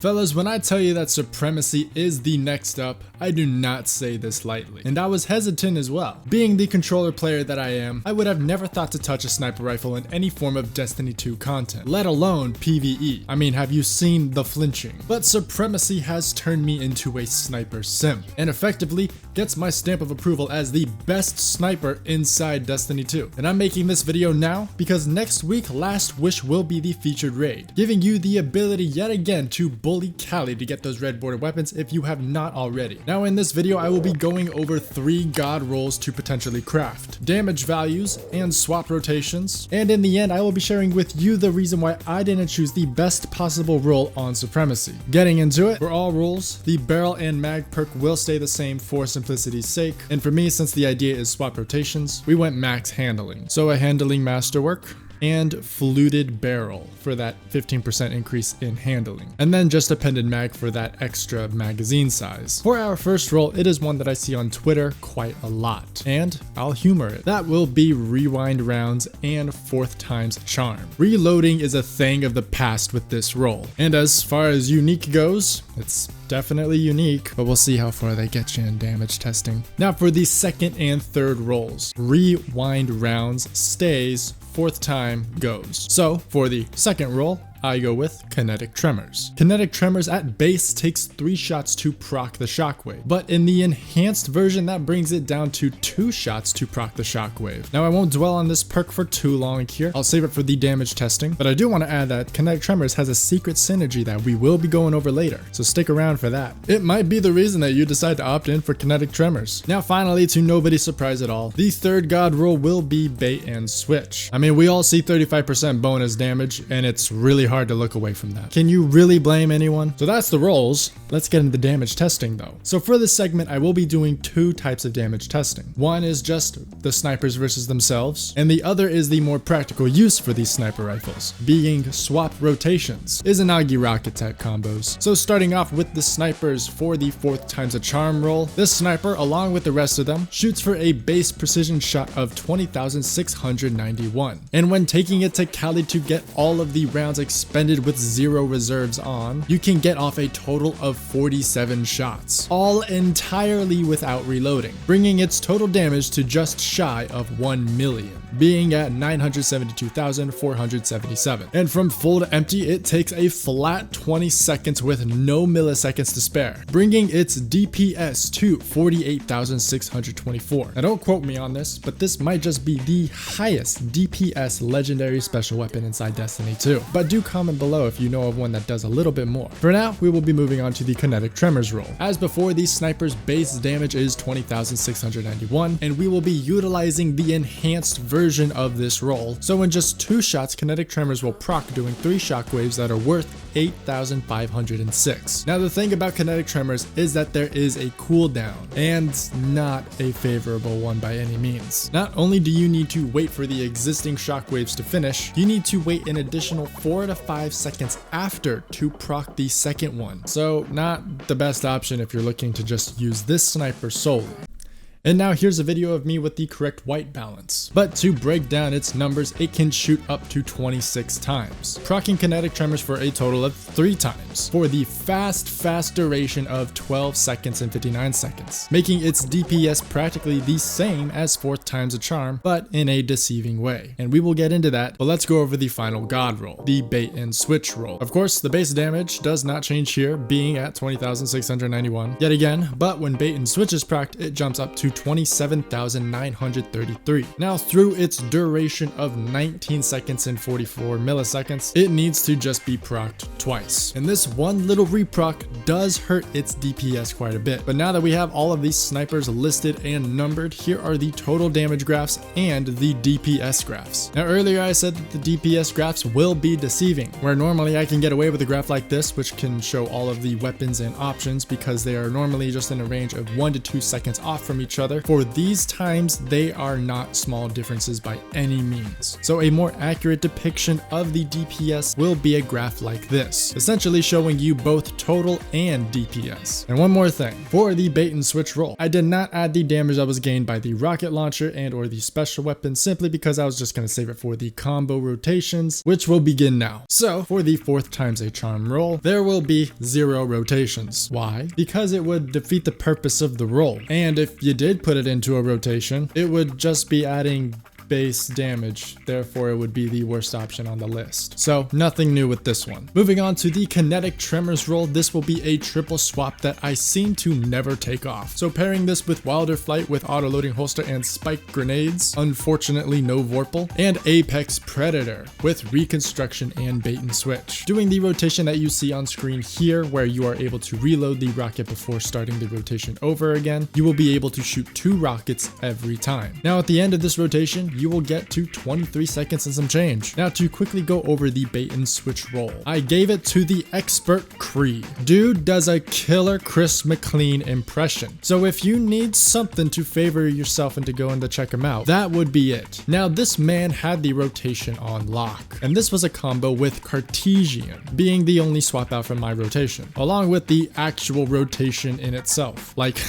Fellas, when I tell you that Supremacy is the next up, I do not say this lightly. And I was hesitant as well. Being the controller player that I am, I would have never thought to touch a sniper rifle in any form of Destiny 2 content, let alone PvE. I mean, have you seen the flinching? But Supremacy has turned me into a sniper simp, and effectively gets my stamp of approval as the best sniper inside Destiny 2. And I'm making this video now because next week Last Wish will be the featured raid, giving you the ability yet again to bully Cali to get those red border weapons if you have not already. Now in this video I will be going over 3 god rolls to potentially craft, damage values, and swap rotations, and in the end I will be sharing with you the reason why I didn't choose the best possible roll on Supremacy. Getting into it, for all rolls, the barrel and mag perk will stay the same for simplicity's sake, and for me, since the idea is swap rotations, we went max handling. So a handling masterwork and fluted barrel for that 15% increase in handling, and then just a pendant mag for that extra magazine size. For our first roll, it is one that I see on Twitter quite a lot, and I'll humor it. That will be rewind rounds and 4th times charm. Reloading is a thing of the past with this roll, and as far as unique goes, it's definitely unique, but we'll see how far they get you in damage testing. Now for the 2nd and 3rd rolls, rewind rounds stays, 4th time goes. So for the 2nd roll, I go with Kinetic Tremors. Kinetic Tremors at base takes 3 shots to proc the shockwave, but in the enhanced version that brings it down to 2 shots to proc the shockwave. Now I won't dwell on this perk for too long here, I'll save it for the damage testing, but I do want to add that Kinetic Tremors has a secret synergy that we will be going over later, so stick around for that. It might be the reason that you decide to opt in for Kinetic Tremors. Now finally, to nobody's surprise at all, the 3rd god roll will be bait and switch. I mean, we all see 35% bonus damage, and it's really hard to look away from that. Can you really blame anyone? So that's the rolls. Let's get into the damage testing though. So for this segment, I will be doing 2 types of damage testing. One is just the snipers versus themselves, and the other is the more practical use for these sniper rifles, being swap rotations, Izanagi rocket type combos. So starting off with the snipers for the 4th times a charm roll, this sniper, along with the rest of them, shoots for a base precision shot of 20,691. And when taking it to Cali to get all of the rounds expended with 0 reserves on, you can get off a total of 47 shots, all entirely without reloading, bringing its total damage to just shy of 1 million, being at 972,477. And from full to empty, it takes a flat 20 seconds with no milliseconds to spare, bringing its DPS to 48,624. Now don't quote me on this, but this might just be the highest DPS legendary special weapon inside Destiny 2. But do comment below if you know of one that does a little bit more. For now, we will be moving on to the Kinetic Tremors roll. As before, the sniper's base damage is 20,691, and we will be utilizing the enhanced version of this roll. So in just 2 shots, Kinetic Tremors will proc, doing 3 shockwaves that are worth 8,506. Now the thing about Kinetic Tremors is that there is a cooldown, and not a favorable one by any means. Not only do you need to wait for the existing shockwaves to finish, you need to wait an additional 4 to 5 seconds after to proc the 2nd one. So not the best option if you're looking to just use this sniper solely. And now here's a video of me with the correct white balance. But to break down its numbers, it can shoot up to 26 times, proccing Kinetic Tremors for a total of 3 times, for the fast duration of 12 seconds and 59 seconds, making its DPS practically the same as 4th times a charm, but in a deceiving way. And we will get into that, but let's go over the final god roll, the bait and switch roll. Of course, the base damage does not change here, being at 20,691 yet again, but when bait and switch is procced, it jumps up to 27,933. Now through its duration of 19 seconds and 44 milliseconds, it needs to just be procced twice. And this one little reproc does hurt its DPS quite a bit. But now that we have all of these snipers listed and numbered, here are the total damage graphs and the DPS graphs. Now earlier I said that the DPS graphs will be deceiving, where normally I can get away with a graph like this, which can show all of the weapons and options because they are normally just in a range of 1 to 2 seconds off from each each other, for these times they are not small differences by any means. So a more accurate depiction of the DPS will be a graph like this, essentially showing you both total and DPS. And one more thing, for the bait and switch roll, I did not add the damage that was gained by the rocket launcher and or the special weapon simply because I was just going to save it for the combo rotations, which will begin now. So for the 4th times a charm roll, there will be 0 rotations. Why? Because it would defeat the purpose of the roll. And if you did put it into a rotation, it would just be adding base damage, therefore it would be the worst option on the list. So nothing new with this one. Moving on to the Kinetic Tremors roll, this will be a triple swap that I seem to never take off. So pairing this with Wilder Flight with auto-loading holster and spike grenades, unfortunately no Vorpal, and Apex Predator with reconstruction and bait and switch. Doing the rotation that you see on screen here, where you are able to reload the rocket before starting the rotation over again, you will be able to shoot 2 rockets every time. Now at the end of this rotation, you will get to 23 seconds and some change. Now to quickly go over the bait and switch roll, I gave it to the expert Cree. Dude does a killer Chris McLean impression. So if you need something to favor yourself and to go and to check him out, that would be it. Now this man had the rotation on lock, and this was a combo with Cartesian being the only swap out from my rotation, along with the actual rotation in itself. Like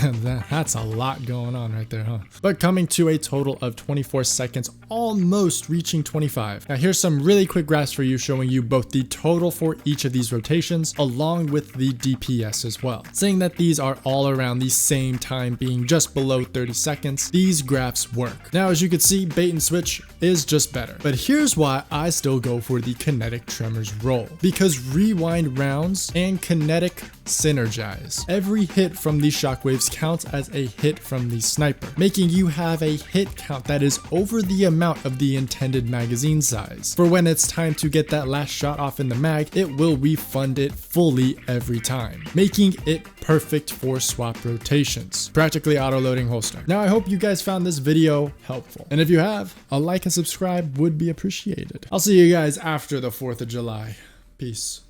that's a lot going on right there, huh? But coming to a total of 24 seconds, almost reaching 25. Now here's some really quick graphs for you showing you both the total for each of these rotations along with the DPS as well. Saying that these are all around the same time being just below 30 seconds, these graphs work. Now as you can see, bait and switch is just better. But here's why I still go for the Kinetic Tremors roll. Because rewind rounds and Kinetic synergize. Every hit from these shockwaves counts as a hit from the sniper, making you have a hit count that is over the amount of the intended magazine size. For when it's time to get that last shot off in the mag, it will refund it fully every time, making it perfect for swap rotations. Practically auto-loading holster. Now I hope you guys found this video helpful, and if you have, a like and subscribe would be appreciated. I'll see you guys after the 4th of July. Peace.